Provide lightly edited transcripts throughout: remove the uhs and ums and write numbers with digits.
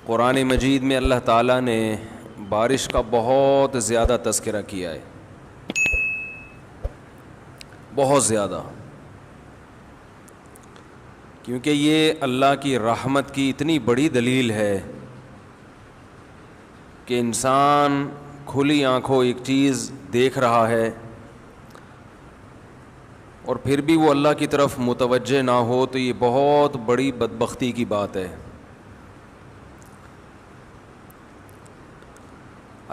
قرآن مجید میں اللہ تعالیٰ نے بارش کا بہت زیادہ تذکرہ کیا ہے، بہت زیادہ، کیونکہ یہ اللہ کی رحمت کی اتنی بڑی دلیل ہے کہ انسان کھلی آنکھوں ایک چیز دیکھ رہا ہے اور پھر بھی وہ اللہ کی طرف متوجہ نہ ہو، تو یہ بہت بڑی بدبختی کی بات ہے۔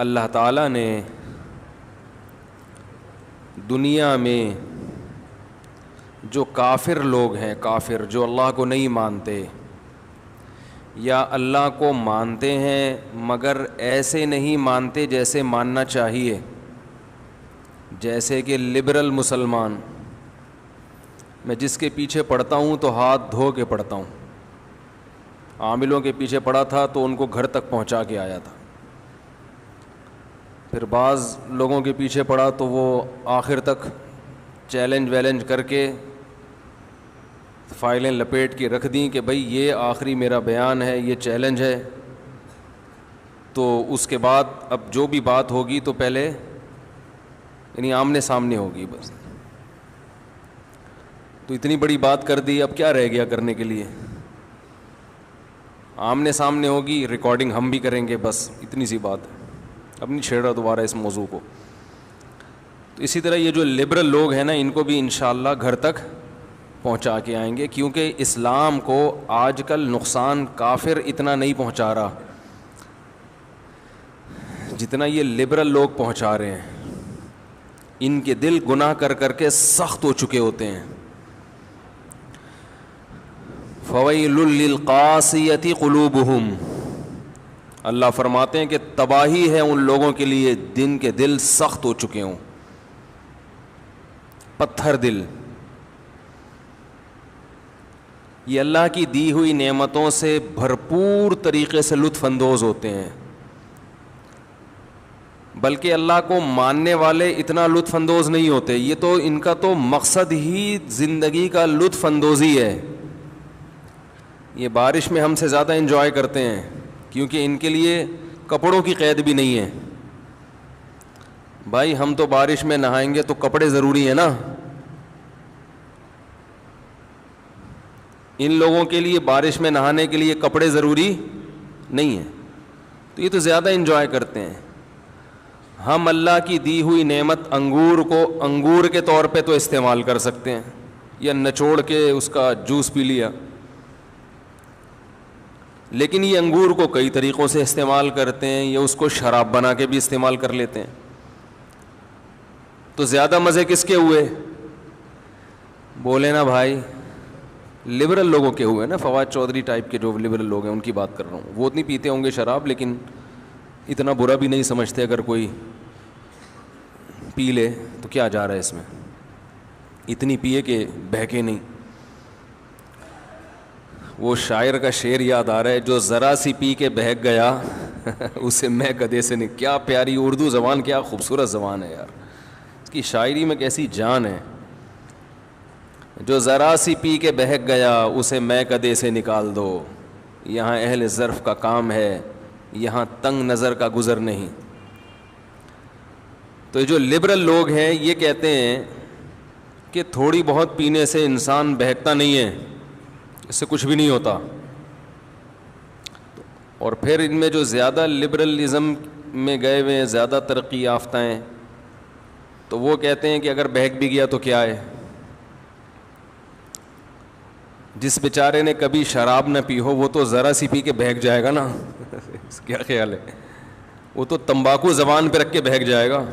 اللہ تعالیٰ نے دنیا میں جو کافر لوگ ہیں، کافر جو اللہ کو نہیں مانتے یا اللہ کو مانتے ہیں مگر ایسے نہیں مانتے جیسے ماننا چاہیے، جیسے کہ لبرل مسلمان، میں جس کے پیچھے پڑھتا ہوں تو ہاتھ دھو کے پڑھتا ہوں، عاملوں کے پیچھے پڑھا تھا تو ان کو گھر تک پہنچا کے آیا تھا، پھر بعض لوگوں کے پیچھے پڑھا تو وہ آخر تک چیلنج کر کے فائلیں لپیٹ کے رکھ دیں کہ بھئی یہ آخری میرا بیان ہے، یہ چیلنج ہے، تو اس کے بعد اب جو بھی بات ہوگی تو پہلے یعنی آمنے سامنے ہوگی بس۔ تو اتنی بڑی بات کر دی، اب کیا رہ گیا کرنے کے لیے؟ آمنے سامنے ہوگی، ریکارڈنگ ہم بھی کریں گے، بس اتنی سی بات ہے، اب نہیں چھیڑ رہا دوبارہ اس موضوع کو۔ تو اسی طرح یہ جو لبرل لوگ ہیں نا، ان کو بھی انشاءاللہ گھر تک پہنچا کے آئیں گے، کیونکہ اسلام کو آج کل نقصان کافر اتنا نہیں پہنچا رہا جتنا یہ لبرل لوگ پہنچا رہے ہیں۔ ان کے دل گناہ کر کر کے سخت ہو چکے ہوتے ہیں۔ فویل للقاسیۃ قلوبہم، اللہ فرماتے ہیں کہ تباہی ہے ان لوگوں کے لیے جن کے دل سخت ہو چکے ہوں، پتھر دل۔ یہ اللہ کی دی ہوئی نعمتوں سے بھرپور طریقے سے لطف اندوز ہوتے ہیں، بلکہ اللہ کو ماننے والے اتنا لطف اندوز نہیں ہوتے، یہ تو ان کا تو مقصد ہی زندگی کا لطف اندوزی ہے۔ یہ بارش میں ہم سے زیادہ انجوائے کرتے ہیں، کیونکہ ان کے لیے کپڑوں کی قید بھی نہیں ہے۔ بھائی ہم تو بارش میں نہائیں گے تو کپڑے ضروری ہیں نا، ان لوگوں کے لیے بارش میں نہانے کے لیے کپڑے ضروری نہیں ہیں، تو یہ تو زیادہ انجوائے کرتے ہیں۔ ہم اللہ کی دی ہوئی نعمت انگور کو انگور کے طور پہ تو استعمال کر سکتے ہیں، یا نچوڑ کے اس کا جوس پی لیا، لیکن یہ انگور کو کئی طریقوں سے استعمال کرتے ہیں، یا اس کو شراب بنا کے بھی استعمال کر لیتے ہیں۔ تو زیادہ مزے کس کے ہوئے؟ بولے نا بھائی، لبرل لوگوں کے ہوئے نا، فواد چودھری ٹائپ کے جو لبرل لوگ ہیں ان کی بات کر رہا ہوں۔ وہ اتنی پیتے ہوں گے شراب، لیکن اتنا برا بھی نہیں سمجھتے، اگر کوئی پی لے تو کیا جا رہا ہے اس میں، اتنی پیے کہ بہکے نہیں۔ وہ شاعر کا شعر یاد آ رہا ہے، جو ذرا سی پی کے بہک گیا اسے میں گدھے سے نہیں۔ کیا پیاری اردو زبان، کیا خوبصورت زبان ہے یار، اس کی شاعری میں کیسی جان ہے۔ جو ذرا سی پی کے بہک گیا اسے میں کدے سے نکال دو، یہاں اہل ظرف کا کام ہے، یہاں تنگ نظر کا گزر نہیں۔ تو یہ جو لبرل لوگ ہیں یہ کہتے ہیں کہ تھوڑی بہت پینے سے انسان بہکتا نہیں ہے، اس سے کچھ بھی نہیں ہوتا۔ اور پھر ان میں جو زیادہ لبرلزم میں گئے ہوئے ہیں، زیادہ ترقی یافتہ ہیں، تو وہ کہتے ہیں کہ اگر بہک بھی گیا تو کیا ہے، جس بیچارے نے کبھی شراب نہ پی ہو وہ تو ذرا سی پی کے بہک جائے گا نا کیا خیال ہے؟ وہ تو تمباکو زبان پہ رکھ کے بہک جائے گا۔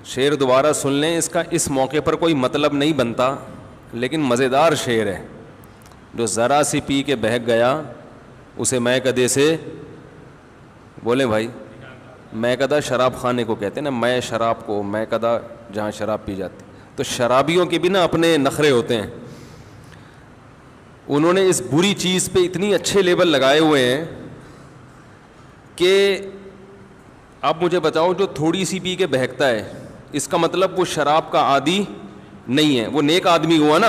شعر دوبارہ سن لیں، اس کا اس موقع پر کوئی مطلب نہیں بنتا، لیکن مزیدار شعر ہے۔ جو ذرا سی پی کے بہک گیا اسے میں کدے سے، بولیں بھائی، میں کدہ شراب خانے کو کہتے ہیں نا، میں شراب کو، میں کدہ جہاں شراب پی جاتی۔ تو شرابیوں کے بھی نا اپنے نخرے ہوتے ہیں، انہوں نے اس بری چیز پہ اتنی اچھے لیبل لگائے ہوئے ہیں کہ اب مجھے بتاؤ، جو تھوڑی سی پی کے بہکتا ہے اس کا مطلب وہ شراب کا عادی نہیں ہے، وہ نیک آدمی ہوا نا،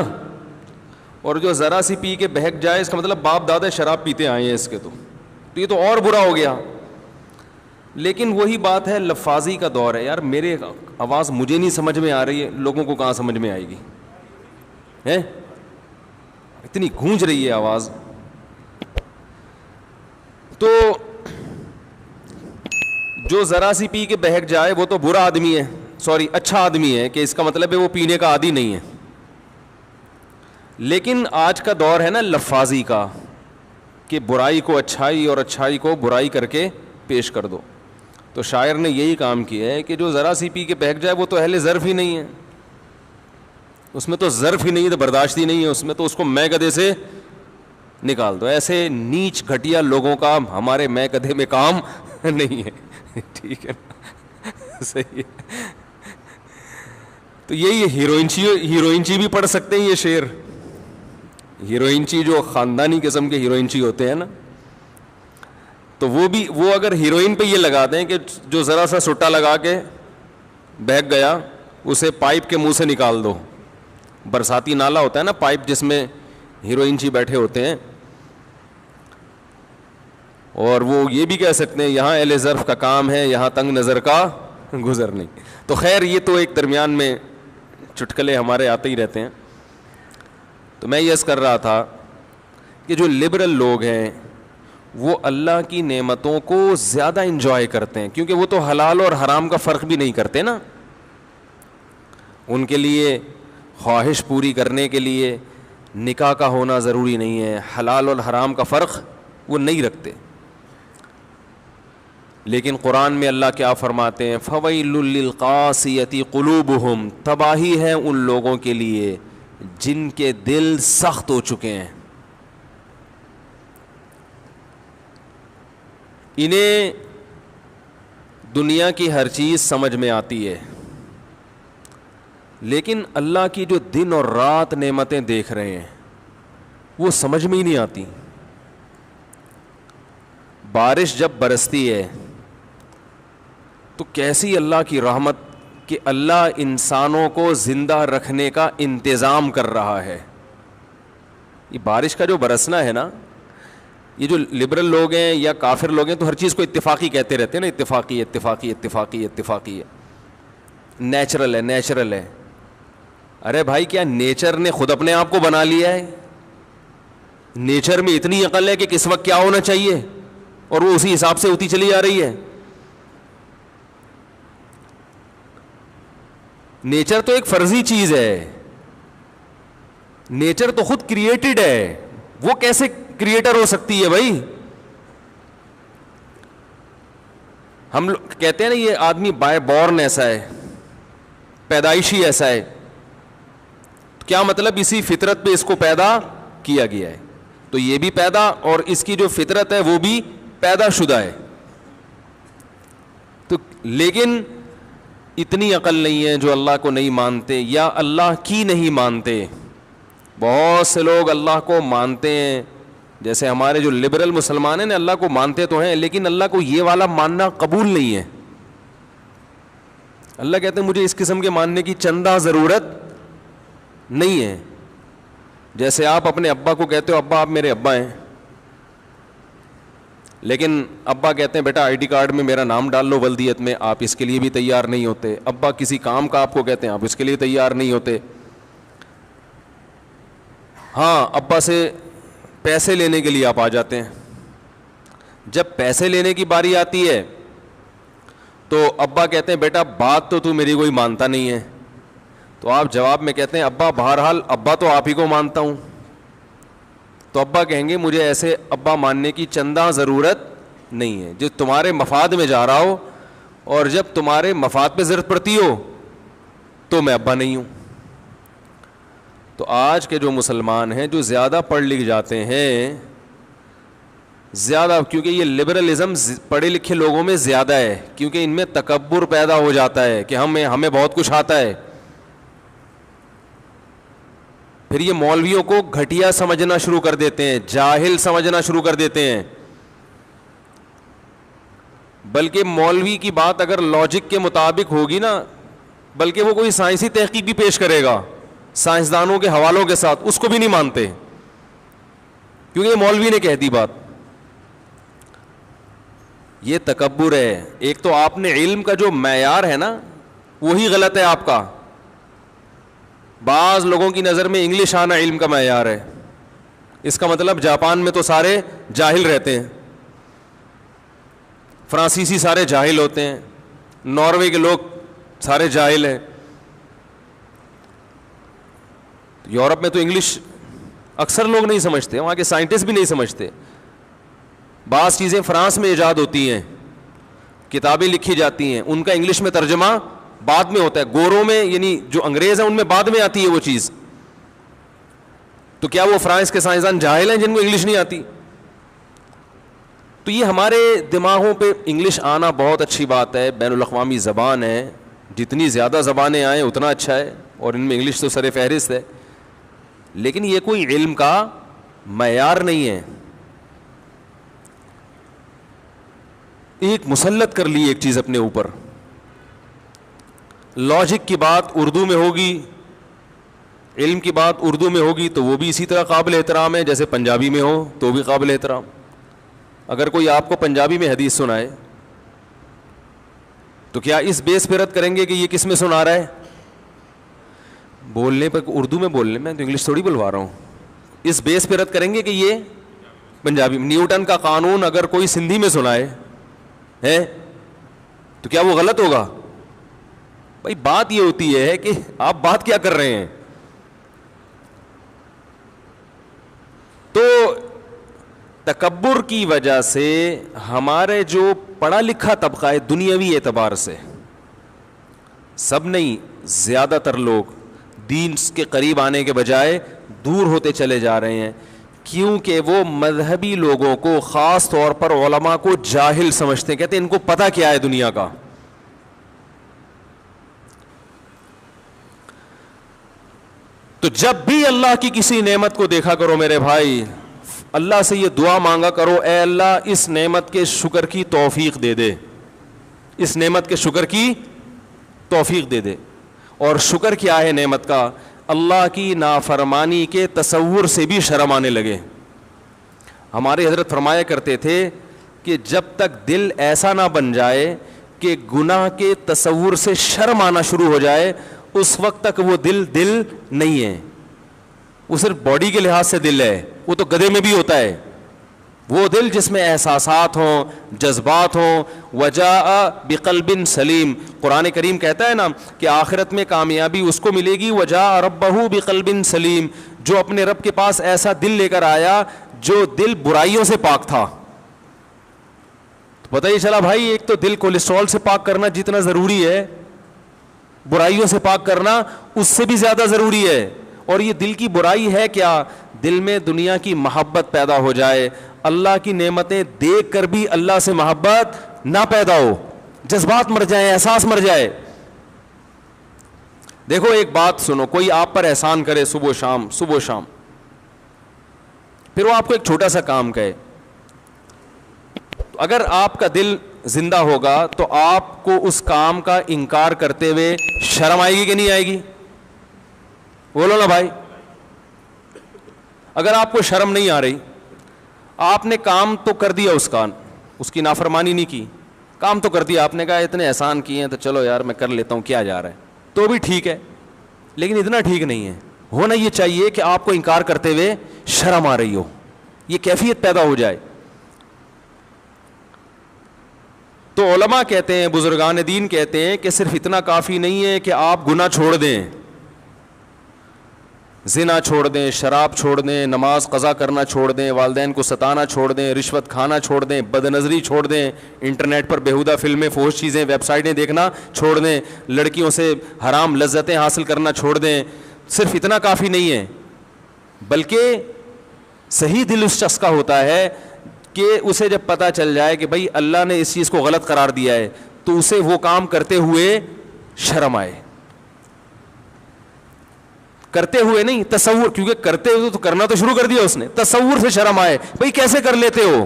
اور جو ذرا سی پی کے بہک جائے اس کا مطلب باپ دادا شراب پیتے آئے ہیں اس کے، تو یہ تو اور برا ہو گیا. لیکن وہی بات ہے، لفاظی کا دور ہے. یار میرے آواز مجھے نہیں سمجھ میں آ رہی ہے، لوگوں کو کہاں سمجھ میں آئے گی؟ ہے اتنی گونج رہی ہے آواز. تو جو ذرا سی پی کے بہک جائے وہ تو برا آدمی ہے، سوری اچھا آدمی ہے، کہ اس کا مطلب ہے وہ پینے کا عادی نہیں ہے. لیکن آج کا دور ہے نا لفاظی کا، کہ برائی کو اچھائی اور اچھائی کو برائی کر کے پیش کر دو. تو شاعر نے یہی کام کیا ہے کہ جو ذرا سی پی کے بہک جائے وہ تو اہل ظرف ہی نہیں ہے، اس میں تو ظرف ہی نہیں ہے، تو برداشت ہی نہیں ہے اس میں، تو اس کو میں گدھے سے نکال دو. ایسے نیچ گھٹیا لوگوں کا ہمارے میں گدھے میں کام نہیں ہے. ٹھیک ہے صحیح ہے. تو یہی ہیروئنچی بھی پڑھ سکتے ہیں یہ شعر. ہیروئنچی جو خاندانی قسم کے ہیروئنچی ہوتے ہیں نا، تو وہ اگر ہیروئن پہ یہ لگا دیں کہ جو ذرا سا سٹا لگا کے بہک گیا اسے پائپ کے منہ سے نکال دو. برساتی نالا ہوتا ہے نا پائپ جس میں ہیروئنچی بیٹھے ہوتے ہیں، اور وہ یہ بھی کہہ سکتے ہیں یہاں اہل ظرف کا کام ہے، یہاں تنگ نظر کا گزر نہیں. تو خیر یہ تو ایک درمیان میں چٹکلے ہمارے آتے ہی رہتے ہیں. تو میں یہ کر رہا تھا کہ جو لبرل لوگ ہیں وہ اللہ کی نعمتوں کو زیادہ انجوائے کرتے ہیں، کیونکہ وہ تو حلال اور حرام کا فرق بھی نہیں کرتے نا. ان کے لیے خواہش پوری کرنے کے لیے نکاح کا ہونا ضروری نہیں ہے، حلال اور حرام کا فرق وہ نہیں رکھتے. لیکن قرآن میں اللہ کیا فرماتے ہیں؟ فَوَيْلٌ لِّلْقَاسِيَةِ قُلُوبُهُمْ، تباہی ہے ان لوگوں کے لیے جن کے دل سخت ہو چکے ہیں. انہیں دنیا کی ہر چیز سمجھ میں آتی ہے، لیکن اللہ کی جو دن اور رات نعمتیں دیکھ رہے ہیں وہ سمجھ میں ہی نہیں آتی. بارش جب برستی ہے تو کیسی اللہ کی رحمت کہ اللہ انسانوں کو زندہ رکھنے کا انتظام کر رہا ہے. یہ بارش کا جو برسنا ہے نا، یہ جو لبرل لوگ ہیں یا کافر لوگ ہیں تو ہر چیز کو اتفاقی کہتے رہتے ہیں نا، اتفاقی اتفاقی اتفاقی اتفاقی ہے، نیچرل ہے نیچرل ہے. ارے بھائی کیا نیچر نے خود اپنے آپ کو بنا لیا ہے؟ نیچر میں اتنی عقل ہے کہ کس وقت کیا ہونا چاہیے اور وہ اسی حساب سے ہوتی چلی جا رہی ہے. نیچر تو ایک فرضی چیز ہے، نیچر تو خود کریٹڈ ہے، وہ کیسے کریٹر ہو سکتی ہے بھائی؟ ہم لوگ کہتے ہیں نا یہ آدمی بائی بورن ایسا ہے، پیدائشی ایسا ہے. کیا مطلب؟ اسی فطرت پہ اس کو پیدا کیا گیا ہے. تو یہ بھی پیدا، اور اس کی جو فطرت ہے وہ بھی پیدا شدہ ہے. تو لیکن اتنی عقل نہیں ہے جو اللہ کو نہیں مانتے یا اللہ کی نہیں مانتے. بہت سے لوگ اللہ کو مانتے ہیں، جیسے ہمارے جو لبرل مسلمان ہیں نا، اللہ کو مانتے تو ہیں لیکن اللہ کو یہ والا ماننا قبول نہیں ہے. اللہ کہتے ہیں مجھے اس قسم کے ماننے کی چندہ ضرورت نہیں ہے. جیسے آپ اپنے ابا کو کہتے ہو ابا آپ میرے ابا ہیں، لیکن ابا کہتے ہیں بیٹا آئی ڈی کارڈ میں میرا نام ڈال لو ولدیت میں، آپ اس کے لیے بھی تیار نہیں ہوتے. ابا کسی کام کا آپ کو کہتے ہیں، آپ اس کے لیے تیار نہیں ہوتے. ہاں ابا سے پیسے لینے کے لیے آپ آ جاتے ہیں. جب پیسے لینے کی باری آتی ہے تو ابا کہتے ہیں بیٹا بات تو میری کوئی مانتا نہیں ہے. تو آپ جواب میں کہتے ہیں ابا بہرحال ابا تو آپ ہی کو مانتا ہوں. تو ابا کہیں گے مجھے ایسے ابا ماننے کی چندہ ضرورت نہیں ہے، جو تمہارے مفاد میں جا رہا ہو، اور جب تمہارے مفاد پہ ضرورت پڑتی ہو تو میں ابا نہیں ہوں. تو آج کے جو مسلمان ہیں جو زیادہ پڑھ لکھ جاتے ہیں، زیادہ، کیونکہ یہ لبرلزم پڑھے لکھے لوگوں میں زیادہ ہے، کیونکہ ان میں تکبر پیدا ہو جاتا ہے کہ ہمیں بہت کچھ آتا ہے. پھر یہ مولویوں کو گھٹیا سمجھنا شروع کر دیتے ہیں، جاہل سمجھنا شروع کر دیتے ہیں. بلکہ مولوی کی بات اگر لاجک کے مطابق ہوگی نا، بلکہ وہ کوئی سائنسی تحقیق بھی پیش کرے گا سائنسدانوں کے حوالوں کے ساتھ، اس کو بھی نہیں مانتے کیونکہ یہ مولوی نے کہہ دی بات. یہ تکبر ہے. ایک تو آپ نے علم کا جو معیار ہے نا وہی غلط ہے آپ کا. بعض لوگوں کی نظر میں انگلش آنا علم کا معیار ہے. اس کا مطلب جاپان میں تو سارے جاہل رہتے ہیں، فرانسیسی سارے جاہل ہوتے ہیں، ناروے کے لوگ سارے جاہل ہیں. یورپ میں تو انگلش اکثر لوگ نہیں سمجھتے، وہاں کے سائنٹسٹ بھی نہیں سمجھتے. بعض چیزیں فرانس میں ایجاد ہوتی ہیں، کتابیں لکھی جاتی ہیں، ان کا انگلش میں ترجمہ بعد میں ہوتا ہے. گوروں میں یعنی جو انگریز ہیں ان میں بعد میں آتی ہے وہ چیز. تو کیا وہ فرانس کے سائنسدان جاہل ہیں جن کو انگلش نہیں آتی؟ تو یہ ہمارے دماغوں پہ انگلش آنا بہت اچھی بات ہے، بین الاقوامی زبان ہے، جتنی زیادہ زبانیں آئیں اتنا اچھا ہے، اور ان میں انگلش تو سر فہرست ہے. لیکن یہ کوئی علم کا معیار نہیں ہے. ایک مسلط کر لی ایک چیز اپنے اوپر. لاجک کی بات اردو میں ہوگی، علم کی بات اردو میں ہوگی تو وہ بھی اسی طرح قابل احترام ہے جیسے پنجابی میں ہو تو بھی قابل احترام. اگر کوئی آپ کو پنجابی میں حدیث سنائے تو کیا اس بیس پہ رد کریں گے کہ یہ کس میں سنا رہا ہے؟ بولنے پر اردو میں بولنے میں تو انگلش تھوڑی بلوا رہا ہوں. اس بیس پہ رد کریں گے کہ یہ پنجابی. نیوٹن کا قانون اگر کوئی سندھی میں سنائے ہے تو کیا وہ غلط ہوگا؟ بھائی بات یہ ہوتی ہے کہ آپ بات کیا کر رہے ہیں. تو تکبر کی وجہ سے ہمارے جو پڑھا لکھا طبقہ ہے دنیاوی اعتبار سے، سب نہیں زیادہ تر لوگ دین کے قریب آنے کے بجائے دور ہوتے چلے جا رہے ہیں، کیونکہ وہ مذہبی لوگوں کو خاص طور پر علماء کو جاہل سمجھتے ہیں. کہتے ہیں ان کو پتہ کیا ہے دنیا کا. تو جب بھی اللہ کی کسی نعمت کو دیکھا کرو میرے بھائی، اللہ سے یہ دعا مانگا کرو، اے اللہ اس نعمت کے شکر کی توفیق دے دے، اس نعمت کے شکر کی توفیق دے دے. اور شکر کیا ہے نعمت کا؟ اللہ کی نافرمانی کے تصور سے بھی شرم آنے لگے. ہمارے حضرت فرمایا کرتے تھے کہ جب تک دل ایسا نہ بن جائے کہ گناہ کے تصور سے شرم آنا شروع ہو جائے اس وقت تک وہ دل نہیں ہے. وہ صرف باڈی کے لحاظ سے دل ہے، وہ تو گدھے میں بھی ہوتا ہے. وہ دل جس میں احساسات ہوں، جذبات ہوں. وجاء بقلب سلیم، قرآن کریم کہتا ہے نا کہ آخرت میں کامیابی اس کو ملے گی وجاء ربہ بقلب سلیم، جو اپنے رب کے پاس ایسا دل لے کر آیا جو دل برائیوں سے پاک تھا. تو پتہ ہی چلا بھائی، ایک تو دل کولیسٹرول سے پاک کرنا جتنا ضروری ہے، برائیوں سے پاک کرنا اس سے بھی زیادہ ضروری ہے. اور یہ دل کی برائی ہے کیا؟ دل میں دنیا کی محبت پیدا ہو جائے، اللہ کی نعمتیں دیکھ کر بھی اللہ سے محبت نہ پیدا ہو، جذبات مر جائیں، احساس مر جائے. دیکھو ایک بات سنو، کوئی آپ پر احسان کرے صبح و شام، پھر وہ آپ کو ایک چھوٹا سا کام کہے، اگر آپ کا دل زندہ ہوگا تو آپ کو اس کام کا انکار کرتے ہوئے شرم آئے گی کہ نہیں آئے گی؟ بولو نا بھائی. اگر آپ کو شرم نہیں آ رہی، آپ نے کام تو کر دیا، اس کی نافرمانی نہیں کی، کام تو کر دیا، آپ نے کہا اتنے احسان کیے ہیں تو چلو یار میں کر لیتا ہوں، کیا جا رہا ہے، تو بھی ٹھیک ہے، لیکن اتنا ٹھیک نہیں ہے. ہونا یہ چاہیے کہ آپ کو انکار کرتے ہوئے شرم آ رہی ہو، یہ کیفیت پیدا ہو جائے. تو علماء کہتے ہیں، بزرگان دین کہتے ہیں کہ صرف اتنا کافی نہیں ہے کہ آپ گناہ چھوڑ دیں، زنا چھوڑ دیں، شراب چھوڑ دیں، نماز قضا کرنا چھوڑ دیں، والدین کو ستانا چھوڑ دیں، رشوت کھانا چھوڑ دیں، بد نظری چھوڑ دیں، انٹرنیٹ پر بیہودہ فلمیں، فحش چیزیں، ویب سائٹیں دیکھنا چھوڑ دیں، لڑکیوں سے حرام لذتیں حاصل کرنا چھوڑ دیں. صرف اتنا کافی نہیں ہے، بلکہ صحیح دل اس شخص کا ہوتا ہے کہ اسے جب پتہ چل جائے کہ بھائی اللہ نے اس چیز کو غلط قرار دیا ہے تو اسے وہ کام کرتے ہوئے شرم آئے. کرتے ہوئے نہیں، تصور، کیونکہ کرتے ہوئے تو کرنا تو شروع کر دیا اس نے، تصور سے شرم آئے، بھائی کیسے کر لیتے ہو؟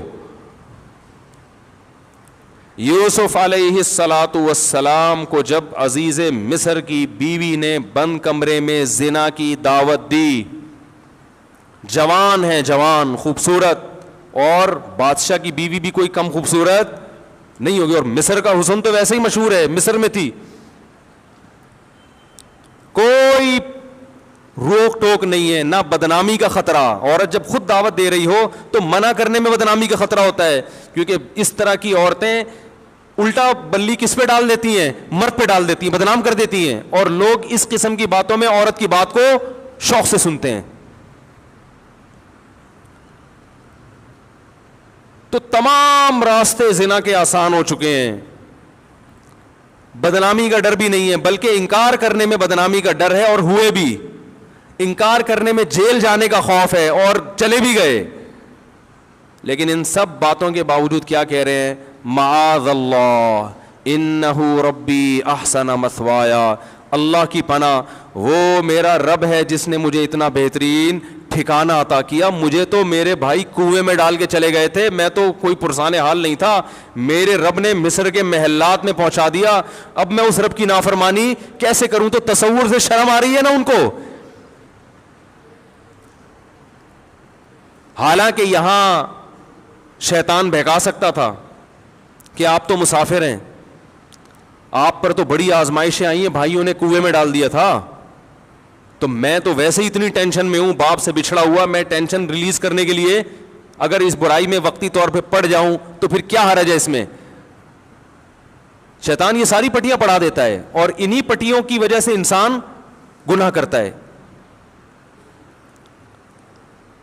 یوسف علیہ الصلاۃ والسلام کو جب عزیز مصر کی بیوی نے بند کمرے میں زنا کی دعوت دی، جوان ہے، جوان خوبصورت، اور بادشاہ کی بیوی بھی کوئی کم خوبصورت نہیں ہوگی، اور مصر کا حسن تو ویسے ہی مشہور ہے، مصر میں تھی، کوئی روک ٹوک نہیں ہے، نہ بدنامی کا خطرہ۔ عورت جب خود دعوت دے رہی ہو تو منع کرنے میں بدنامی کا خطرہ ہوتا ہے، کیونکہ اس طرح کی عورتیں الٹا بلی کس پہ ڈال دیتی ہیں؟ مرد پہ ڈال دیتی ہیں، بدنام کر دیتی ہیں، اور لوگ اس قسم کی باتوں میں عورت کی بات کو شوق سے سنتے ہیں۔ تو تمام راستے زنا کے آسان ہو چکے ہیں، بدنامی کا ڈر بھی نہیں ہے، بلکہ انکار کرنے میں بدنامی کا ڈر ہے، اور ہوئے بھی، انکار کرنے میں جیل جانے کا خوف ہے، اور چلے بھی گئے۔ لیکن ان سب باتوں کے باوجود کیا کہہ رہے ہیں؟ معاذ اللہ انہ ربی احسن مثوایا، اللہ کی پناہ، وہ میرا رب ہے جس نے مجھے اتنا بہترین ٹھکانہ عطا کیا۔ مجھے تو میرے بھائی کنویں میں ڈال کے چلے گئے تھے، میں تو کوئی پرسان حال نہیں تھا، میرے رب نے مصر کے محلات میں پہنچا دیا، اب میں اس رب کی نافرمانی کیسے کروں؟ تو تصور سے شرم آ رہی ہے نا ان کو۔ حالانکہ یہاں شیطان بہکا سکتا تھا کہ آپ تو مسافر ہیں، آپ پر تو بڑی آزمائشیں آئی ہیں، بھائیوں نے کنویں میں ڈال دیا تھا، تو میں تو ویسے ہی اتنی ٹینشن میں ہوں، باپ سے بچھڑا ہوا، میں ٹینشن ریلیز کرنے کے لیے اگر اس برائی میں وقتی طور پہ پڑ جاؤں تو پھر کیا حرج ہے اس میں؟ شیطان یہ ساری پٹیاں پڑھا دیتا ہے، اور انہی پٹیوں کی وجہ سے انسان گناہ کرتا ہے۔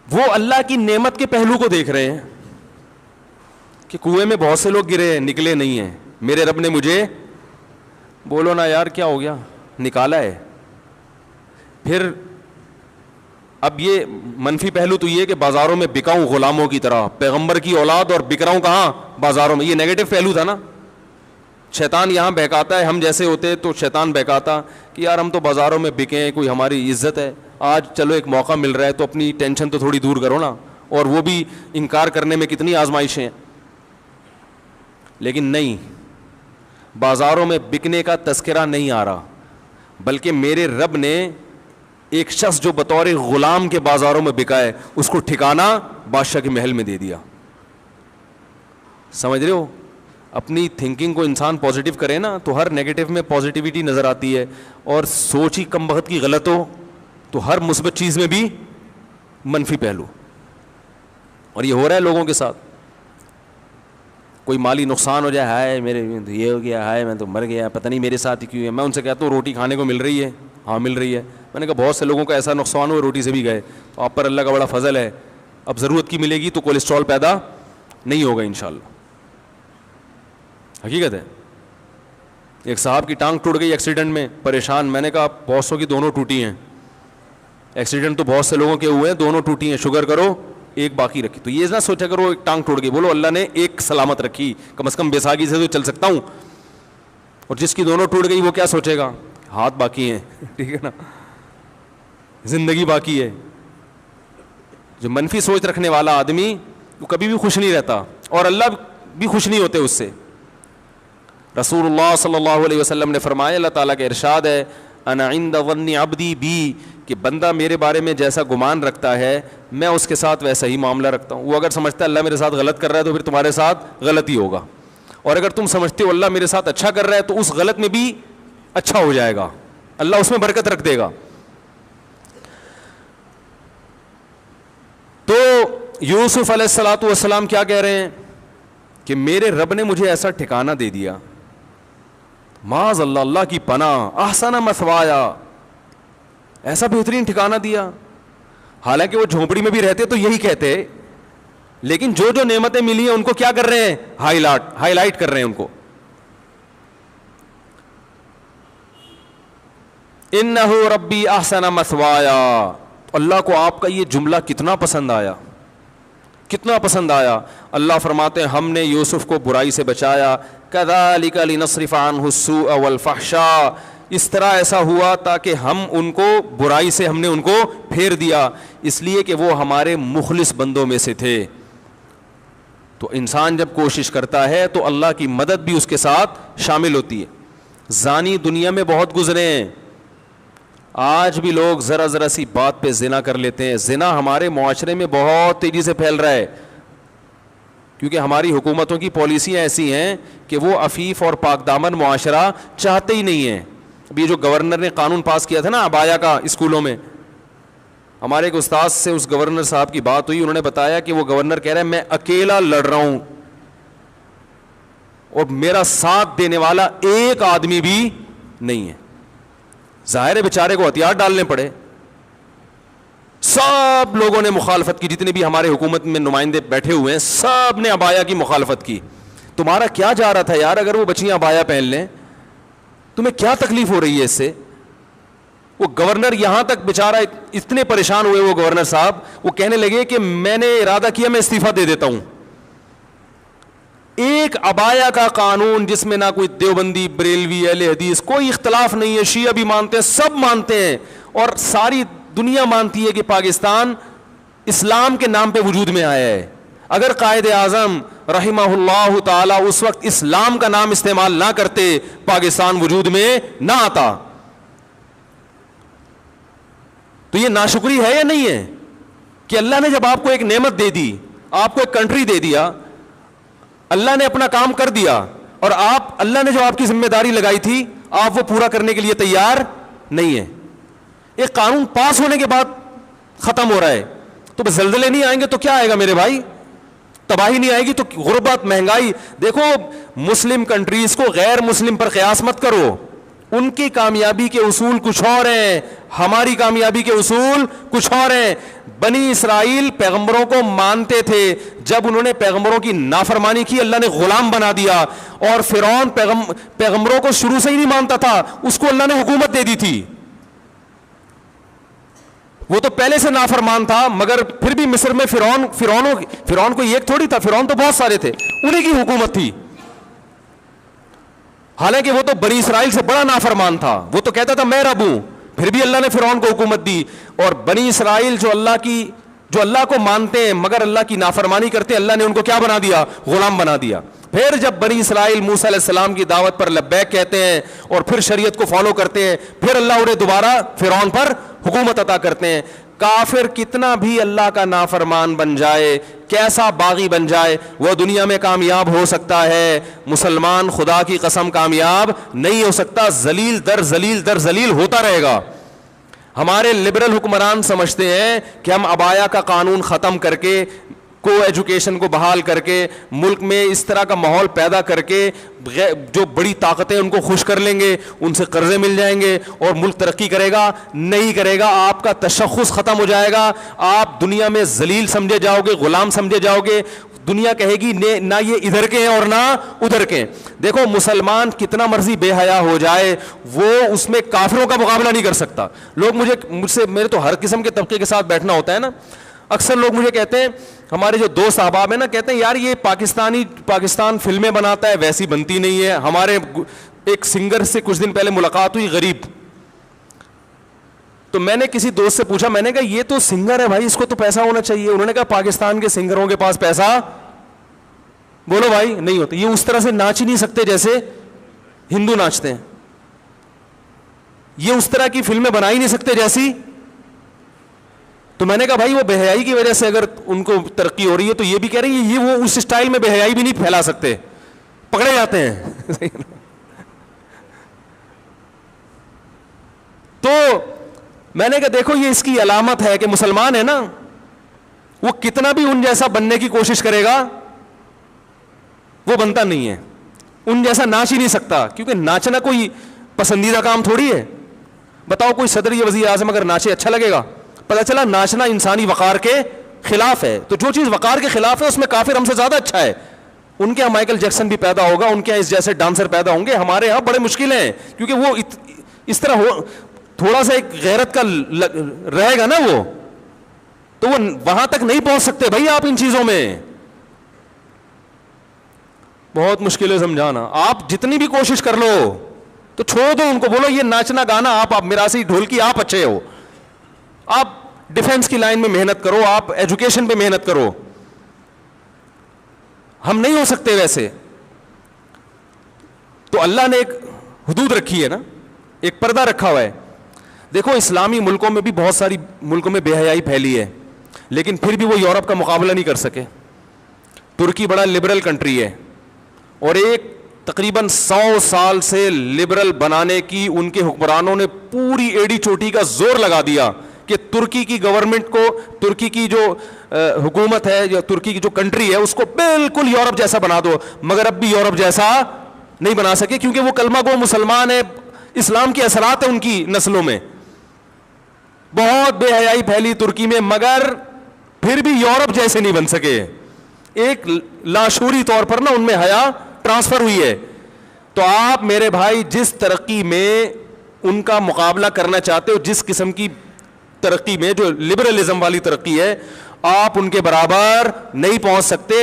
وہ اللہ کی نعمت کے پہلو کو دیکھ رہے ہیں کہ کنویں میں بہت سے لوگ گرے ہیں، نکلے نہیں ہیں، میرے رب نے مجھے، بولو نا یار کیا ہو گیا، نکالا ہے۔ پھر اب یہ منفی پہلو تو یہ کہ بازاروں میں بکاؤں غلاموں کی طرح، پیغمبر کی اولاد اور بک رہا ہوں کہاں؟ بازاروں میں، یہ نیگیٹو پہلو تھا نا۔ شیطان یہاں بہکاتا ہے، ہم جیسے ہوتے تو شیطان بہکاتا کہ یار ہم تو بازاروں میں بکیں، کوئی ہماری عزت ہے، آج چلو ایک موقع مل رہا ہے تو اپنی ٹینشن تو تھوڑی دور کرو نا، اور وہ بھی انکار کرنے میں کتنی آزمائشیں ہیں۔ لیکن نہیں، بازاروں میں بکنے کا تذکرہ نہیں آ رہا، بلکہ میرے رب نے ایک شخص جو بطور غلام کے بازاروں میں بکا ہے، اس کو ٹھکانہ بادشاہ کے محل میں دے دیا۔ سمجھ رہے ہو؟ اپنی تھنکنگ کو انسان پازیٹیو کرے نا تو ہر نیگیٹو میں پازیٹیوٹی نظر آتی ہے، اور سوچ ہی کم بخت کی غلط ہو تو ہر مثبت چیز میں بھی منفی پہلو۔ اور یہ ہو رہا ہے لوگوں کے ساتھ، کوئی مالی نقصان ہو جائے، ہائے میرے یہ ہو گیا، ہائے میں تو مر گیا، پتہ نہیں میرے ساتھ ہی کیوں ہے۔ میں ان سے کہتا ہوں روٹی کھانے کو مل رہی ہے؟ ہاں مل رہی ہے۔ میں نے کہا بہت سے لوگوں کا ایسا نقصان ہوا روٹی سے بھی گئے، تو آپ پر اللہ کا بڑا فضل ہے، اب ضرورت کی ملے گی تو کولیسٹرول پیدا نہیں ہوگا انشاءاللہ۔ حقیقت ہے۔ ایک صاحب کی ٹانگ ٹوٹ گئی ایکسیڈنٹ میں، پریشان، میں نے کہا بہت سو کی دونوں ٹوٹی ہیں، ایکسیڈنٹ تو بہت سے لوگوں کے ہوئے ہیں، دونوں ٹوٹی ہیں، شکر کرو ایک باقی رکھی۔ تو یہ نہ سوچا کرو ایک ٹانگ ٹوٹ گئی، بولو اللہ نے ایک سلامت رکھی، کم از کم بیساگی سے تو چل سکتا ہوں، اور جس کی دونوں ٹوٹ گئی وہ کیا سوچے گا؟ ہاتھ باقی ہیں، ٹھیک ہے نا، زندگی باقی ہے۔ جو منفی سوچ رکھنے والا آدمی وہ کبھی بھی خوش نہیں رہتا، اور اللہ بھی خوش نہیں ہوتے اس سے۔ رسول اللہ صلی اللہ علیہ وسلم نے فرمایا، اللہ تعالیٰ کا ارشاد ہے، انا عند ظن عبدی بی، کہ بندہ میرے بارے میں جیسا گمان رکھتا ہے میں اس کے ساتھ ویسا ہی معاملہ رکھتا ہوں۔ وہ اگر سمجھتا ہے اللہ میرے ساتھ غلط کر رہا ہے تو پھر تمہارے ساتھ غلط ہی ہوگا، اور اگر تم سمجھتے ہو اللہ میرے ساتھ اچھا کر رہا ہے تو اس غلط میں بھی اچھا ہو جائے گا، اللہ اس میں برکت رکھ دے گا۔ تو یوسف علیہ الصلوۃ والسلام کیا کہہ رہے ہیں کہ میرے رب نے مجھے ایسا ٹھکانہ دے دیا، معاذ اللہ، اللہ کی پناہ، احسن مثوایا، ایسا بہترین ٹھکانہ دیا۔ حالانکہ وہ جھونپڑی میں بھی رہتے تو یہی کہتے، لیکن جو جو نعمتیں ملی ہیں ان کو کیا کر رہے ہیں؟ ہائی لائٹ کر رہے ہیں ان کو۔ انہ ربی احسن مثوایا، اللہ کو آپ کا یہ جملہ کتنا پسند آیا، کتنا پسند آیا۔ اللہ فرماتے ہیں ہم نے یوسف کو برائی سے بچایا، کذالک لنصرف عنہ السوء والفحشاء، اس طرح ایسا ہوا تاکہ ہم ان کو برائی سے ہم نے ان کو پھیر دیا، اس لیے کہ وہ ہمارے مخلص بندوں میں سے تھے۔ تو انسان جب کوشش کرتا ہے تو اللہ کی مدد بھی اس کے ساتھ شامل ہوتی ہے. زانی دنیا میں بہت گزرے ہیں, آج بھی لوگ ذرا ذرا سی بات پہ زنا کر لیتے ہیں. زنا ہمارے معاشرے میں بہت تیزی سے پھیل رہا ہے, کیونکہ ہماری حکومتوں کی پالیسیاں ایسی ہیں کہ وہ عفیف اور پاک دامن معاشرہ چاہتے ہی نہیں ہیں. ابھی جو گورنر نے قانون پاس کیا تھا نا عبایا کا اسکولوں میں, ہمارے ایک استاد سے اس گورنر صاحب کی بات ہوئی, انہوں نے بتایا کہ وہ گورنر کہہ رہا ہے میں اکیلا لڑ رہا ہوں اور میرا ساتھ دینے والا ایک آدمی بھی نہیں ہے. ظاہر ہے بیچارے کو ہتھیار ڈالنے پڑے. سب لوگوں نے مخالفت کی, جتنے بھی ہمارے حکومت میں نمائندے بیٹھے ہوئے ہیں سب نے عبایا کی مخالفت کی. تمہارا کیا جا رہا تھا یار, اگر وہ بچیاں عبایا پہن لیں تمہیں کیا تکلیف ہو رہی ہے اس سے؟ وہ گورنر یہاں تک بیچارہ اتنے پریشان ہوئے, وہ گورنر صاحب وہ کہنے لگے کہ میں نے ارادہ کیا میں استعفیٰ دے دیتا ہوں. ایک عبایا کا قانون جس میں نہ کوئی دیوبندی, بریلوی, اہل حدیث کوئی اختلاف نہیں ہے, شیعہ بھی مانتے ہیں, سب مانتے ہیں, اور ساری دنیا مانتی ہے کہ پاکستان اسلام کے نام پہ وجود میں آیا ہے. اگر قائد اعظم رحمہ اللہ تعالی اس وقت اسلام کا نام استعمال نہ کرتے پاکستان وجود میں نہ آتا. تو یہ ناشکری ہے یا نہیں ہے کہ اللہ نے جب آپ کو ایک نعمت دے دی, آپ کو ایک کنٹری دے دیا, اللہ نے اپنا کام کر دیا, اور آپ اللہ نے جو آپ کی ذمہ داری لگائی تھی آپ وہ پورا کرنے کے لیے تیار نہیں ہے. ایک قانون پاس ہونے کے بعد ختم ہو رہا ہے, تو بس زلزلے نہیں آئیں گے تو کیا آئے گا میرے بھائی؟ تباہی نہیں آئے گی تو غربت, مہنگائی. دیکھو مسلم کنٹریز کو غیر مسلم پر قیاس مت کرو, ان کی کامیابی کے اصول کچھ اور ہیں, ہماری کامیابی کے اصول کچھ اور ہیں. بنی اسرائیل پیغمبروں کو مانتے تھے, جب انہوں نے پیغمبروں کی نافرمانی کی اللہ نے غلام بنا دیا, اور فرعون پیغمبروں کو شروع سے ہی نہیں مانتا تھا, اس کو اللہ نے حکومت دے دی تھی. وہ تو پہلے سے نافرمان تھا, مگر پھر بھی مصر میں فرعون کوئی ایک تھوڑی تھا, فرعون تو بہت سارے تھے, انہیں کی حکومت تھی. حالانکہ وہ تو بنی اسرائیل سے بڑا نافرمان تھا, وہ تو کہتا تھا میں رب ہوں, پھر بھی اللہ نے فرعون کو حکومت دی. اور بنی اسرائیل جو اللہ کو مانتے ہیں مگر اللہ کی نافرمانی کرتے ہیں, اللہ نے ان کو کیا بنا دیا؟ غلام بنا دیا. پھر جب بنی اسرائیل موسیٰ علیہ السلام کی دعوت پر لبیک کہتے ہیں اور پھر شریعت کو فالو کرتے ہیں, پھر اللہ انہیں دوبارہ فرعون پر حکومت عطا کرتے ہیں. کافر کتنا بھی اللہ کا نافرمان بن جائے, کیسا باغی بن جائے, وہ دنیا میں کامیاب ہو سکتا ہے, مسلمان خدا کی قسم کامیاب نہیں ہو سکتا. ذلیل در ذلیل در ذلیل ہوتا رہے گا. ہمارے لبرل حکمران سمجھتے ہیں کہ ہم عبایا کا قانون ختم کر کے, کو ایجوکیشن کو بحال کر کے, ملک میں اس طرح کا ماحول پیدا کر کے جو بڑی طاقتیں ان کو خوش کر لیں گے, ان سے قرضے مل جائیں گے اور ملک ترقی کرے گا. نہیں کرے گا. آپ کا تشخص ختم ہو جائے گا, آپ دنیا میں ذلیل سمجھے جاؤ گے, غلام سمجھے جاؤ گے. دنیا کہے گی نہ یہ ادھر کے ہیں اور نہ ادھر کے ہیں. دیکھو مسلمان کتنا مرضی بے حیا ہو جائے, وہ اس میں کافروں کا مقابلہ نہیں کر سکتا. لوگ مجھ سے میرے تو ہر قسم کے طبقے کے ساتھ بیٹھنا ہوتا ہے نا. اکثر لوگ مجھے کہتے ہیں, ہمارے جو دوست احباب ہیں نا, کہتے ہیں یار یہ پاکستان فلمیں بناتا ہے, ویسی بنتی نہیں ہے. ہمارے ایک سنگر سے کچھ دن پہلے ملاقات ہوئی, غریب, تو میں نے کسی دوست سے پوچھا, میں نے کہا یہ تو سنگر ہے بھائی, اس کو تو پیسہ ہونا چاہیے. انہوں نے کہا پاکستان کے سنگروں کے پاس پیسہ, بولو بھائی, نہیں ہوتا. یہ اس طرح سے ناچ ہی نہیں سکتے جیسے ہندو ناچتے ہیں, یہ اس طرح کی فلمیں بنا ہی نہیں سکتے جیسی. تو میں نے کہا بھائی وہ بے حیائی کی وجہ سے اگر ان کو ترقی ہو رہی ہے تو یہ بھی کہہ رہی ہے یہ وہ اس اسٹائل میں بے حیائی بھی نہیں پھیلا سکتے, پکڑے جاتے ہیں. تو میں نے کہا دیکھو یہ اس کی علامت ہے کہ مسلمان ہے نا, وہ کتنا بھی ان جیسا بننے کی کوشش کرے گا وہ بنتا نہیں ہے, ان جیسا ناچ ہی نہیں سکتا, کیونکہ ناچنا کوئی پسندیدہ کام تھوڑی ہے. بتاؤ کوئی صدر یا وزیر اعظم اگر ناچے اچھا لگے گا؟ پتہ چلا ناچنا انسانی وقار کے خلاف ہے. تو جو چیز وقار کے خلاف ہے اس میں کافر ہم سے زیادہ اچھا ہے. ان کے یہاں مائیکل جیکسن بھی پیدا ہوگا, ان کے یہاں اس جیسے ڈانسر پیدا ہوں گے, ہمارے یہاں بڑے مشکل ہیں, کیونکہ وہ اس طرح ہو تھوڑا سا ایک غیرت کا رہے گا نا, وہ تو وہ وہاں تک نہیں پہنچ سکتے بھائی آپ ان چیزوں میں. بہت مشکل ہے سمجھانا. آپ جتنی بھی کوشش کر لو تو چھوڑ دو ان کو, بولو یہ ناچنا گانا آپ میراثی ڈھولکی آپ اچھے ہو, آپ ڈیفنس کی لائن میں محنت کرو, آپ ایجوکیشن پہ محنت کرو. ہم نہیں ہو سکتے ویسے. تو اللہ نے ایک حدود رکھی ہے نا, ایک پردہ رکھا ہوا ہے. دیکھو اسلامی ملکوں میں بھی بہت ساری ملکوں میں بے حیائی پھیلی ہے, لیکن پھر بھی وہ یورپ کا مقابلہ نہیں کر سکے. ترکی بڑا لبرل کنٹری ہے, اور ایک تقریباً 100 سال سے لبرل بنانے کی ان کے حکمرانوں نے پوری ایڑی چوٹی کا زور لگا دیا کہ ترکی کی گورنمنٹ کو, ترکی کی جو حکومت ہے, جو ترکی کی جو کنٹری ہے, اس کو بالکل یورپ جیسا بنا دو. مگر اب بھی یورپ جیسا نہیں بنا سکے, کیونکہ وہ کلمہ گو مسلمان ہے, اسلام کے اثرات ہیں ان کی نسلوں میں. بہت بے حیائی پھیلی ترکی میں, مگر پھر بھی یورپ جیسے نہیں بن سکے. ایک لاشعوری طور پر نا ان میں حیا ٹرانسفر ہوئی ہے. تو آپ میرے بھائی جس ترقی میں ان کا مقابلہ کرنا چاہتے ہو, جس قسم کی ترقی میں, جو لبرلزم والی ترقی ہے, آپ ان کے برابر نہیں پہنچ سکتے.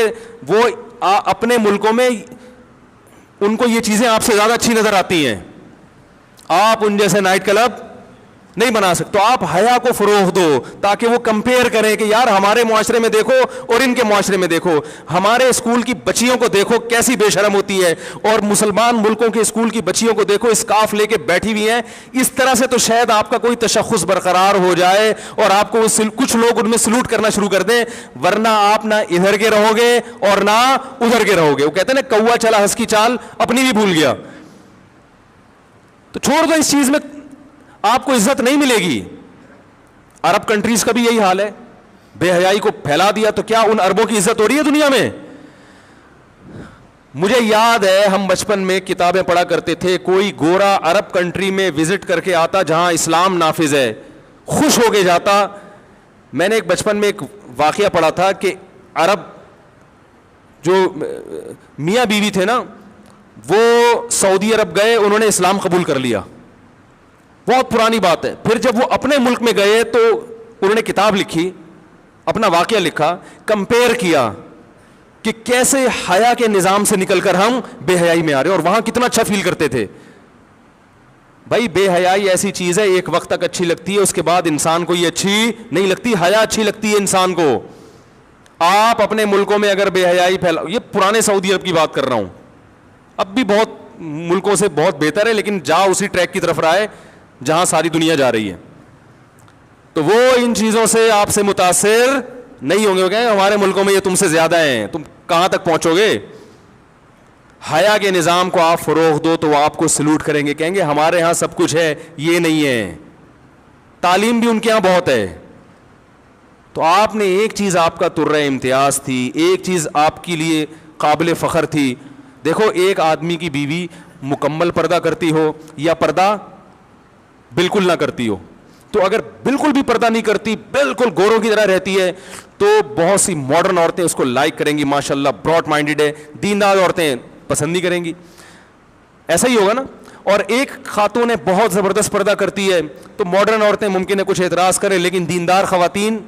وہ اپنے ملکوں میں ان کو یہ چیزیں آپ سے زیادہ اچھی نظر آتی ہیں. آپ ان جیسے نائٹ کلب نہیں بنا سکتے. تو آپ حیا کو فروغ دو تاکہ وہ کمپیئر کریں کہ یار ہمارے معاشرے میں دیکھو اور ان کے معاشرے میں دیکھو, ہمارے اسکول کی بچیوں کو دیکھو کیسی بے شرم ہوتی ہے, اور مسلمان ملکوں کے اسکول کی بچیوں کو دیکھو اسکارف لے کے بیٹھی ہوئی ہیں. اس طرح سے تو شاید آپ کا کوئی تشخص برقرار ہو جائے اور آپ کو کچھ لوگ ان میں سلوٹ کرنا شروع کر دیں, ورنہ آپ نہ ادھر کے رہو گے اور نہ ادھر کے رہو گے. وہ کہتے ہیں نا کوا چلا ہنس کی چال اپنی بھی بھول گیا. تو چھوڑ دو, اس چیز میں آپ کو عزت نہیں ملے گی. عرب کنٹریز کا بھی یہی حال ہے, بے حیائی کو پھیلا دیا تو کیا ان عربوں کی عزت ہو رہی ہے دنیا میں؟ مجھے یاد ہے ہم بچپن میں کتابیں پڑھا کرتے تھے, کوئی گورا عرب کنٹری میں وزٹ کر کے آتا جہاں اسلام نافذ ہے, خوش ہو کے جاتا. میں نے ایک بچپن میں ایک واقعہ پڑھا تھا کہ عرب جو میاں بیوی تھے نا, وہ سعودی عرب گئے, انہوں نے اسلام قبول کر لیا. بہت پرانی بات ہے. پھر جب وہ اپنے ملک میں گئے تو انہوں نے کتاب لکھی, اپنا واقعہ لکھا, کمپیئر کیا کہ کیسے حیا کے نظام سے نکل کر ہم بے حیائی میں آ رہے ہیں, اور وہاں کتنا اچھا فیل کرتے تھے. بھائی بے حیائی ایسی چیز ہے, ایک وقت تک اچھی لگتی ہے, اس کے بعد انسان کو یہ اچھی نہیں لگتی. حیا اچھی لگتی ہے انسان کو. آپ اپنے ملکوں میں اگر بے حیائی پھیلا, یہ پرانے سعودی عرب کی بات کر رہا ہوں, اب بھی بہت ملکوں سے بہت بہتر ہے, لیکن جا اسی ٹریک کی طرف رہا ہے جہاں ساری دنیا جا رہی ہے. تو وہ ان چیزوں سے آپ سے متاثر نہیں ہوں گے, کہ ہمارے ملکوں میں یہ تم سے زیادہ ہیں, تم کہاں تک پہنچو گے. حیا کے نظام کو آپ فروغ دو تو وہ آپ کو سلوٹ کریں گے, کہیں گے ہمارے ہاں سب کچھ ہے, یہ نہیں ہے. تعلیم بھی ان کے ہاں بہت ہے. تو آپ نے ایک چیز آپ کا ترہ امتیاز تھی, ایک چیز آپ کے لیے قابل فخر تھی. دیکھو ایک آدمی کی بیوی مکمل پردہ کرتی ہو یا پردہ بالکل نہ کرتی ہو, تو اگر بالکل بھی پردہ نہیں کرتی, بالکل گوروں کی طرح رہتی ہے, تو بہت سی ماڈرن عورتیں اس کو لائک کریں گی, ماشاءاللہ براڈ مائنڈڈ ہے. دیندار عورتیں پسند نہیں کریں گی. ایسا ہی ہوگا نا. اور ایک خاتون ہے بہت زبردست پردہ کرتی ہے, تو ماڈرن عورتیں ممکن ہے کچھ اعتراض کریں, لیکن دیندار خواتین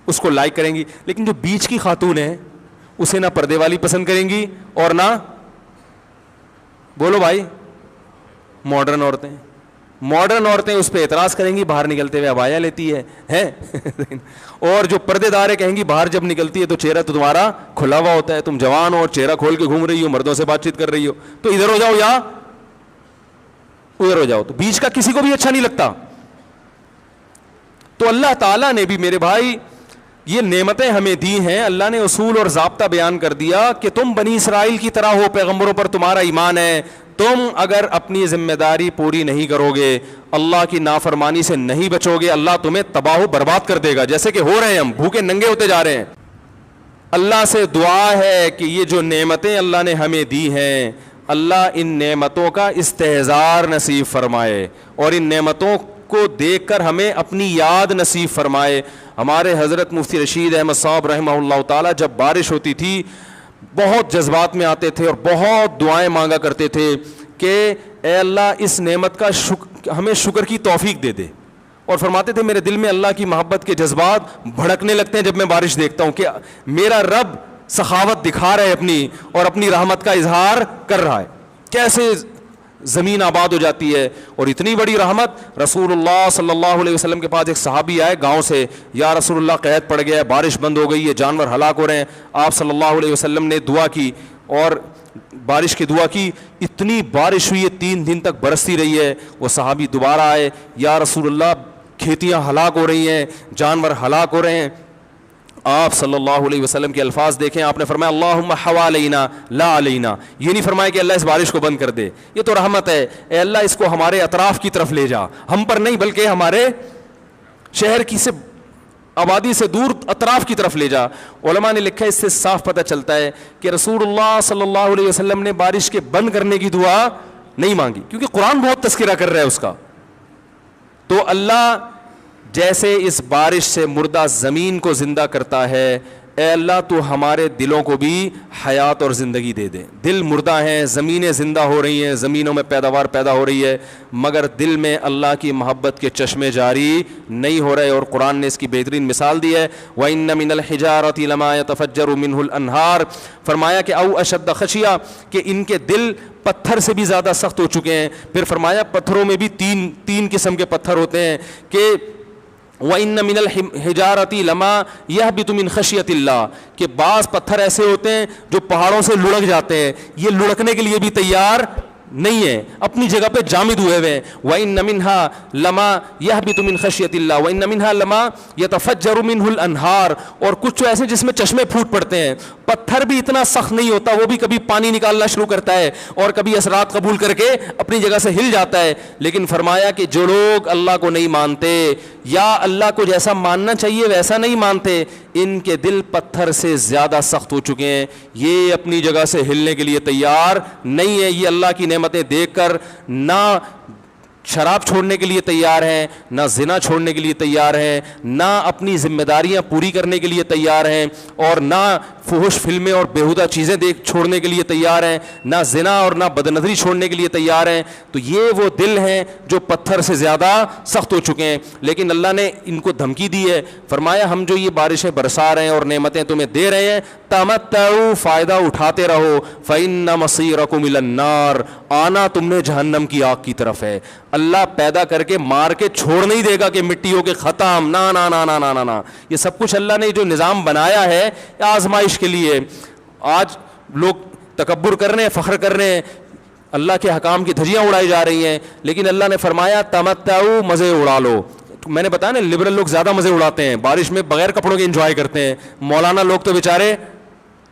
اس کو لائک کریں گی. لیکن جو بیچ کی خاتون ہے اسے نہ پردے والی پسند کریں گی اور نہ, بولو بھائی, ماڈرن عورتیں. ماڈرن عورتیں اس پہ اعتراض کریں گی, باہر نکلتے ہوئے عبایا لیتی ہے اور جو پردے دار ہے کہیں گی باہر جب نکلتی ہے تو چہرہ تو تمہارا کھلا ہوا ہوتا ہے, تم جوان ہو اور چہرہ کھول کے گھوم رہی ہو, مردوں سے بات چیت کر رہی ہو, تو ادھر ہو جاؤ یا ادھر ہو جاؤ. تو بیچ کا کسی کو بھی اچھا نہیں لگتا. تو اللہ تعالیٰ نے بھی میرے بھائی یہ نعمتیں ہمیں دی ہیں. اللہ نے اصول اور ضابطہ بیان کر دیا کہ تم بنی اسرائیل کی طرح ہو, پیغمبروں پر تمہارا ایمان ہے. تم اگر اپنی ذمہ داری پوری نہیں کرو گے, اللہ کی نافرمانی سے نہیں بچو گے, اللہ تمہیں تباہ و برباد کر دے گا, جیسے کہ ہو رہے ہیں, ہم بھوکے ننگے ہوتے جا رہے ہیں. اللہ سے دعا ہے کہ یہ جو نعمتیں اللہ نے ہمیں دی ہیں, اللہ ان نعمتوں کا استحضار نصیب فرمائے, اور ان نعمتوں کو دیکھ کر ہمیں اپنی یاد نصیب فرمائے. ہمارے حضرت مفتی رشید احمد صاحب رحمہ اللہ تعالیٰ جب بارش ہوتی تھی بہت جذبات میں آتے تھے اور بہت دعائیں مانگا کرتے تھے کہ اے اللہ اس نعمت کا ہمیں شکر کی توفیق دے دے. اور فرماتے تھے میرے دل میں اللہ کی محبت کے جذبات بھڑکنے لگتے ہیں جب میں بارش دیکھتا ہوں کہ میرا رب سخاوت دکھا رہا ہے اپنی, اور اپنی رحمت کا اظہار کر رہا ہے. کیسے زمین آباد ہو جاتی ہے. اور اتنی بڑی رحمت, رسول اللہ صلی اللہ علیہ وسلم کے پاس ایک صحابی آئے گاؤں سے, یا رسول اللہ قحط پڑ گیا ہے, بارش بند ہو گئی ہے, جانور ہلاک ہو رہے ہیں. آپ صلی اللہ علیہ وسلم نے دعا کی اور بارش کی دعا کی, اتنی بارش ہوئی ہے 3 دن تک برستی رہی ہے. وہ صحابی دوبارہ آئے, یا رسول اللہ کھیتیاں ہلاک ہو رہی ہیں, جانور ہلاک ہو رہے ہیں. آپ صلی اللہ علیہ وسلم کے الفاظ دیکھیں, آپ نے فرمایا اللہم حوالینا لا علینا. یہ نہیں فرمایا کہ اللہ اس بارش کو بند کر دے, یہ تو رحمت ہے, اے اللہ اس کو ہمارے اطراف کی طرف لے جا, ہم پر نہیں بلکہ ہمارے شہر کی سے آبادی سے دور اطراف کی طرف لے جا. علماء نے لکھا ہے اس سے صاف پتہ چلتا ہے کہ رسول اللہ صلی اللہ علیہ وسلم نے بارش کے بند کرنے کی دعا نہیں مانگی, کیونکہ قرآن بہت تذکرہ کر رہا ہے اس کا. تو اللہ جیسے اس بارش سے مردہ زمین کو زندہ کرتا ہے, اے اللہ تو ہمارے دلوں کو بھی حیات اور زندگی دے دے. دل مردہ ہیں, زمینیں زندہ ہو رہی ہیں, زمینوں میں پیداوار پیدا ہو رہی ہے, مگر دل میں اللہ کی محبت کے چشمے جاری نہیں ہو رہے. اور قرآن نے اس کی بہترین مثال دی ہے, وَإِنَّ مِنَ الْحِجَارَةِ لَمَا يَتَفَجَّرُ مِنْهُ الْأَنْهَارُ. فرمایا کہ او اشد خشیہ, کہ ان کے دل پتھر سے بھی زیادہ سخت ہو چکے ہیں. پھر فرمایا پتھروں میں بھی تین قسم کے پتھر ہوتے ہیں کہ وَإِنَّ مِنَ الْحِجَارَةِ لَمَا يَهْبِطُ مِنْ خَشْيَةِ اللَّهِ, کہ بعض پتھر ایسے ہوتے ہیں جو پہاڑوں سے لڑک جاتے ہیں, یہ لڑکنے کے لیے بھی تیار نہیں ہے, اپنی جگہ پہ جامد ہوئے ہوئے ہیں. وَإِنَّ مِنْهَا لَمَا يَهْبِطُ مِنْ خَشْيَةِ اللَّهِ وَإِنَّ مِنْهَا لَمَا يَتَفَجَّرُ مِنْهُ الْأَنْهَارُ. اور کچھ ایسے جس میں چشمے پھوٹ پڑتے ہیں. پتھر بھی اتنا سخت نہیں ہوتا, وہ بھی کبھی پانی نکالنا شروع کرتا ہے اور کبھی اثرات قبول کر کے اپنی جگہ سے ہل جاتا ہے. لیکن فرمایا کہ جو لوگ اللہ کو نہیں مانتے یا اللہ کو جیسا ماننا چاہیے ویسا نہیں مانتے, ان کے دل پتھر سے زیادہ سخت ہو چکے ہیں, یہ اپنی جگہ سے ہلنے کے لیے تیار نہیں ہے. یہ اللہ کی نعمتیں دیکھ کر نہ شراب چھوڑنے کے لیے تیار ہیں, نہ زنا چھوڑنے کے لیے تیار ہیں, نہ اپنی ذمہ داریاں پوری کرنے کے لیے تیار ہیں, اور نہ فحش فلمیں اور بیہودہ چیزیں چھوڑنے کے لیے تیار ہیں, نہ زنا اور نہ بدنظری چھوڑنے کے لیے تیار ہیں. تو یہ وہ دل ہیں جو پتھر سے زیادہ سخت ہو چکے ہیں. لیکن اللہ نے ان کو دھمکی دی ہے, فرمایا ہم جو یہ بارشیں برسا رہے ہیں اور نعمتیں تمہیں دے رہے ہیں, تمتعوا, فائدہ اٹھاتے رہو, فإن مصیرکم الی النار, آنا تم نے جہنم کی آگ کی طرف ہے. اللہ پیدا کر کے مار کے چھوڑ نہیں دے گا کہ مٹی ہو کے ختم, نا نا نا نا نا نا نا. یہ سب کچھ اللہ نے جو نظام بنایا ہے آزمائش کے لیے. آج لوگ تکبر کر رہے ہیں, فخر کر رہے ہیں, اللہ کے حکام کی دھجیاں اڑائی جا رہی ہیں, لیکن اللہ نے فرمایا تمتعوا, مزے اڑا لو. میں نے بتایا نا لبرل لوگ زیادہ مزے اڑاتے ہیں, بارش میں بغیر کپڑوں کے انجوائے کرتے ہیں. مولانا لوگ تو بیچارے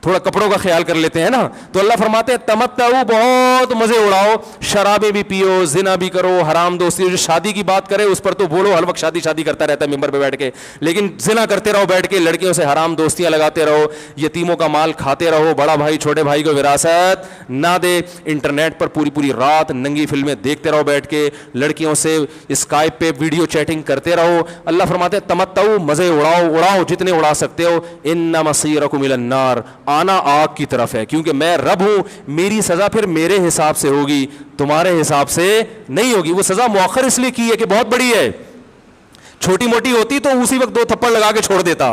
تھوڑا کپڑوں کا خیال کر لیتے ہیں نا. تو اللہ فرماتے ہیں تمتعوا, بہت مزے اڑاؤ, شرابیں بھی پیو, زنا بھی کرو, حرام دوستی. جو شادی کی بات کرے اس پر تو بولو ہر وقت شادی شادی کرتا رہتا ہے ممبر پہ بیٹھ کے, لیکن زنا کرتے رہو بیٹھ کے, لڑکیوں سے حرام دوستیاں لگاتے رہو, یتیموں کا مال کھاتے رہو, بڑا بھائی چھوٹے بھائی کو وراثت نہ دے, انٹرنیٹ پر پوری رات ننگی فلمیں دیکھتے رہو بیٹھ کے, لڑکیوں سے اسکائپ پہ ویڈیو چیٹنگ کرتے رہو. اللہ فرماتے ہیں تمتعوا, مزے اڑاؤ جتنے اڑا سکتے ہو. ان مصیرکم الی النار, آنا آگ کی طرف ہے, کیونکہ میں رب ہوں, میری سزا پھر میرے حساب سے ہوگی, تمہارے حساب سے نہیں ہوگی. وہ سزا مؤخر اس لیے کی ہے کہ بہت بڑی ہے, چھوٹی موٹی ہوتی تو اسی وقت 2 تھپڑ لگا کے چھوڑ دیتا.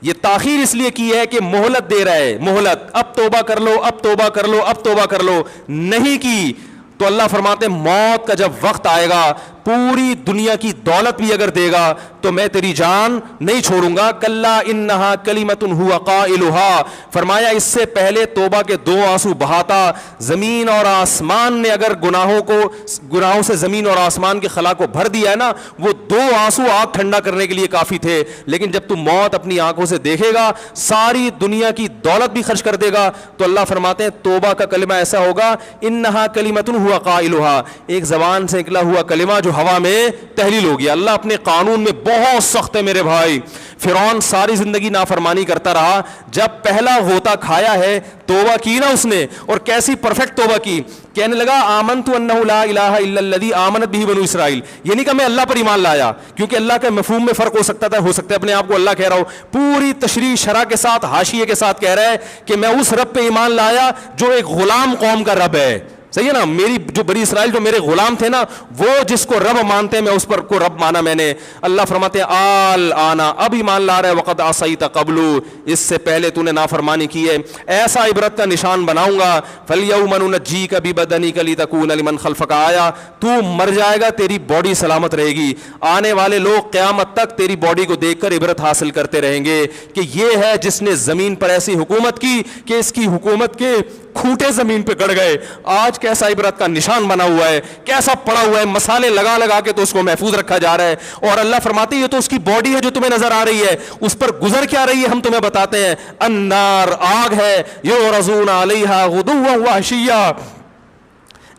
یہ تاخیر اس لیے کی ہے کہ مہلت دے رہا ہے, مہلت, اب توبہ کر لو, اب توبہ کر لو, اب توبہ کر لو. نہیں کی تو اللہ فرماتے ہیں موت کا جب وقت آئے گا, پوری دنیا کی دولت بھی اگر دے گا تو میں تیری جان نہیں چھوڑوں گا. کلا انہا کلمۃ ہوا قائلھا, فرمایا اس سے پہلے توبہ کے 2 آنسو بہاتا. زمین اور آسمان نے اگر گناہوں سے زمین اور آسمان کے خلا کو بھر دیا ہے نا, وہ 2 آنسو آگ ٹھنڈا کرنے کے لیے کافی تھے. لیکن جب تو موت اپنی آنکھوں سے دیکھے گا, ساری دنیا کی دولت بھی خرچ کر دے گا, تو اللہ فرماتے ہیں توبہ کا کلمہ ایسا ہوگا, انہا کلمۃ ہوا قائلھا, ایک زبان سے نکلا ہوا کلمہ جو ہوا میں تحلیل ہو گیا. اللہ اپنے قانون میں بہت سخت ہے میرے بھائی. فرعون ساری زندگی نافرمانی کرتا رہا, جب پہلا غوطہ کھایا ہے توبہ کی نا اس نے, اور کیسی پرفیکٹ توبہ کی, کہنے لگا آمنت انہ لا الہ الا الذی آمنت بہ بنو اسرائیل. یہ نہیں کہ میں اللہ پر ایمان لایا, کیونکہ اللہ کے مفہوم میں فرق ہو سکتا ہے اپنے آپ کو اللہ کہہ رہا ہوں, پوری تشریح شرح کے ساتھ حاشیے کے ساتھ کہہ رہا ہے کہ میں اس رب پہ ایمان لایا جو ایک غلام قوم کا رب ہے. صحیح ہے نا. میری جو بنی اسرائیل جو میرے غلام تھے نا, وہ جس کو رب مانتے ہیں میں اس پر کو رب مانا میں نے. اللہ فرماتے ہیں آل آنا, اب ایمان لا رہا ہے, وقد عصیت قبل, اس سے پہلے تو نے نافرمانی کی ہے. ایسا عبرت کا نشان بناؤں گا. فالیوم ننجیک ببدنک لتکون لمن خلفک آیا, تو مر جائے گا تیری باڈی سلامت رہے گی, آنے والے لوگ قیامت تک تیری باڈی کو دیکھ کر عبرت حاصل کرتے رہیں گے کہ یہ ہے جس نے زمین پر ایسی حکومت کی کہ اس کی حکومت کے کھوٹے زمین پہ گڑ گئے. آج کیسا عبرت کا نشان بنا ہوا ہے, کیسا پڑا ہوا ہے, مسالے لگا لگا کے تو اس کو محفوظ رکھا جا رہا ہے. اور اللہ فرماتے ہیں یہ تو اس کی باڈی ہے جو تمہیں نظر آ رہی ہے, اس پر گزر کیا رہی ہے ہم تمہیں بتاتے ہیں. النار, آگ ہے, یعرضون علیہا غدوا وعشیا,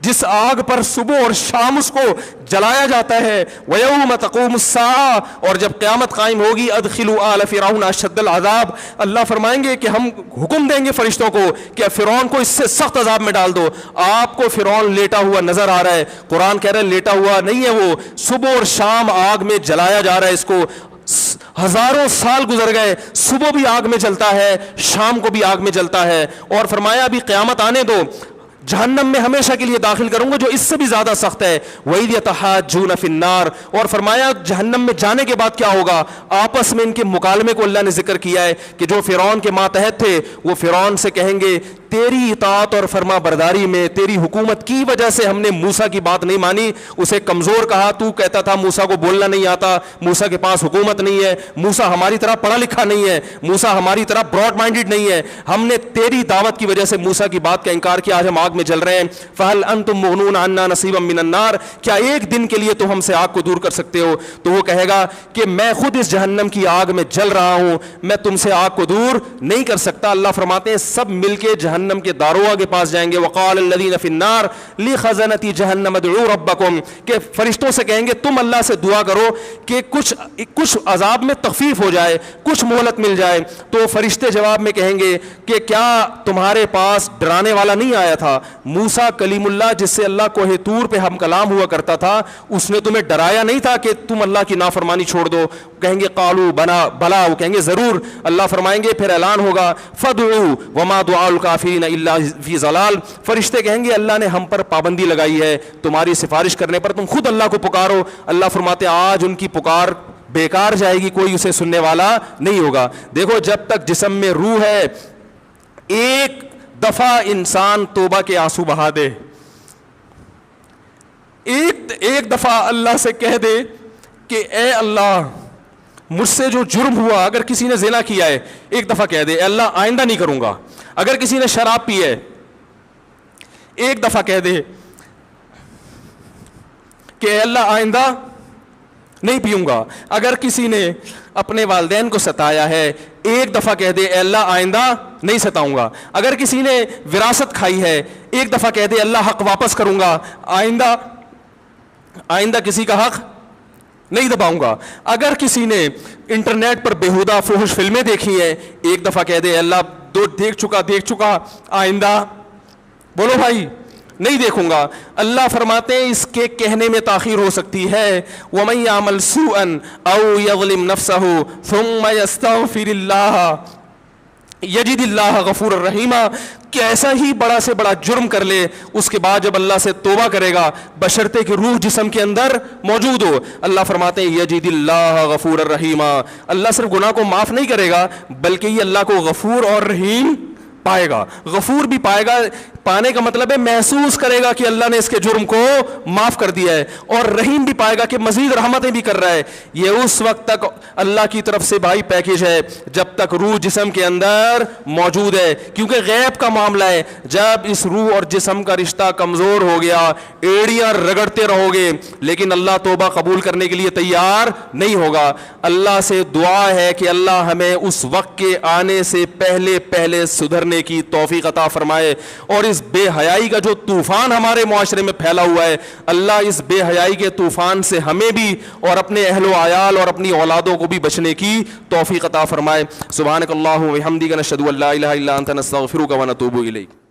جس آگ پر صبح اور شام اس کو جلایا جاتا ہے. وَيَوْمَ تَقُومُ السَّاعَةُ, اور جب قیامت قائم ہوگی, أَدْخِلُوا آلَ فِرْعَوْنَ أَشَدَّ الْعَذَابِ, اللہ فرمائیں گے کہ ہم حکم دیں گے فرشتوں کو کہ فرعون کو اس سے سخت عذاب میں ڈال دو. آپ کو فرعون لیٹا ہوا نظر آ رہا ہے, قرآن کہہ رہا ہے لیٹا ہوا نہیں ہے, وہ صبح اور شام آگ میں جلایا جا رہا ہے. اس کو ہزاروں سال گزر گئے, صبح بھی آگ میں جلتا ہے, شام کو بھی آگ میں جلتا ہے. اور فرمایا ابھی قیامت آنے دو, جہنم میں ہمیشہ کے لیے داخل کروں گا جو اس سے بھی زیادہ سخت ہے. وَإِذْ يَتَحَاجُّونَ فِي النَّارِ, اور فرمایا جہنم میں جانے کے بعد کیا ہوگا, آپس میں ان کے مکالمے کو اللہ نے ذکر کیا ہے کہ جو فرعون کے ماتحت تھے وہ فرعون سے کہیں گے تیری اطاعت اور فرما برداری میں, تیری حکومت کی وجہ سے ہم نے موسیٰ کی بات نہیں مانی, اسے کمزور کہا, تو کہتا تھا موسیٰ کو بولنا نہیں آتا, موسیٰ کے پاس حکومت نہیں ہے, موسیٰ ہماری طرح پڑھا لکھا نہیں ہے, موسیٰ ہماری طرح براڈ مائنڈڈ نہیں ہے, ہم نے تیری دعوت کی وجہ سے موسیٰ کی بات کا انکار کیا, آج ہم آگ میں جل رہے ہیں. فَهَلْ أَنْتُمْ مُغْنُونَ عَنَّا نَصِيبًا مِّنَ النَّارِ, کیا ایک دن کے لیے تو ہم سے آگ کو دور کر سکتے ہو. تو وہ کہے گا کہ میں خود اس جہنم کی آگ میں جل رہا ہوں, میں تم سے آگ کو دور نہیں کر سکتا. اللہ فرماتے ہیں سب مل کے جہنم کے داروغ کے پاس جائیں گے. وقال الذین فی النار لخزنۃ جہنم ادعوا ربکم, کہ فرشتوں سے کہیں گے تم اللہ سے دعا کرو کہ کچھ عذاب میں تخفیف ہو جائے, کچھ مہلت مل جائے. تو فرشتے جواب میں کہیں گے کہ کیا تمہارے پاس ڈرانے والا نہیں آیا تھا, موسیٰ کلیم اللہ جس سے اللہ کوہ طور پہ ہم کلام ہوا کرتا تھا, اس نے تمہیں ڈرایا نہیں تھا کہ تم اللہ کی نافرمانی چھوڑ دو. کہیں گے قالوا بلا, وہ کہیں گے ضرور. اللہ فرمائیں گے پھر اعلان ہوگا فادعوا وما دعاء الکافرین الا فی ضلال, فرشتے کہیں گے اللہ نے ہم پر پابندی لگائی ہے تمہاری سفارش کرنے پر, تم خود اللہ کو پکارو. اللہ فرماتے آج ان کی پکار بیکار جائے گی, کوئی اسے سننے والا نہیں ہوگا. دیکھو جب تک جسم میں روح ہے, ایک دفعہ انسان توبہ کے آنسو بہا دے, ایک دفعہ اللہ سے کہہ دے کہ اے اللہ مجھ سے جو جرم ہوا, اگر کسی نے زنا کیا ہے ایک دفعہ کہہ دے اے اللہ آئندہ نہیں کروں گا. اگر کسی نے شراب پی ہے ایک دفعہ کہہ دے کہ اے اللہ آئندہ نہیں پیوں گا. اگر کسی نے اپنے والدین کو ستایا ہے ایک دفعہ کہہ دے اے اللہ آئندہ نہیں ستاؤں گا. اگر کسی نے وراثت کھائی ہے ایک دفعہ کہہ دے اللہ حق واپس کروں گا, آئندہ کسی کا حق نہیں دباؤں گا. اگر کسی نے انٹرنیٹ پر بیہودہ فحش فلمیں دیکھی ہیں ایک دفعہ کہہ دے اللہ دیکھ چکا آئندہ بولو بھائی نہیں دیکھوں گا. اللہ فرماتے ہیں اس کے کہنے میں تاخیر ہو سکتی ہے. وَمَن يَعْمَلْ سُوءًا أَوْ يَظْلِمْ نَفْسَهُ ثُمَّ يَسْتَغْفِرِ اللَّهَ یجد اللہ غفور الرحیم, کہ ایسا ہی بڑا سے بڑا جرم کر لے, اس کے بعد جب اللہ سے توبہ کرے گا بشرطے کہ روح جسم کے اندر موجود ہو, اللہ فرماتے ہیں یجد اللہ غفور الرحیم, اللہ صرف گناہ کو معاف نہیں کرے گا بلکہ یہ اللہ کو غفور اور رحیم پائے گا. غفور بھی پائے گا, پانے کا مطلب ہے محسوس کرے گا کہ اللہ نے اس کے جرم کو معاف کر دیا ہے, اور رحیم بھی پائے گا کہ مزید رحمتیں بھی کر رہا ہے. یہ اس وقت تک اللہ کی طرف سے بھائی پیکیج ہے جب تک روح جسم کے اندر موجود ہے, کیونکہ غیب کا معاملہ ہے. جب اس روح اور جسم کا رشتہ کمزور ہو گیا ایڑیاں رگڑتے رہو گے لیکن اللہ توبہ قبول کرنے کے لیے تیار نہیں ہوگا. اللہ سے دعا ہے کہ اللہ ہمیں اس وقت کے آنے سے پہلے سدھرنے کی توفیق عطا فرمائے, اور اس بے حیائی کا جو طوفان ہمارے معاشرے میں پھیلا ہوا ہے اللہ اس بے حیائی کے طوفان سے ہمیں بھی اور اپنے اہل و عیال اور اپنی اولادوں کو بھی بچنے کی توفیق عطا فرمائے. سبحانک اللہم و بحمدک نشہد ان لا الہ الا انت نستغفرک و نتوب الیک.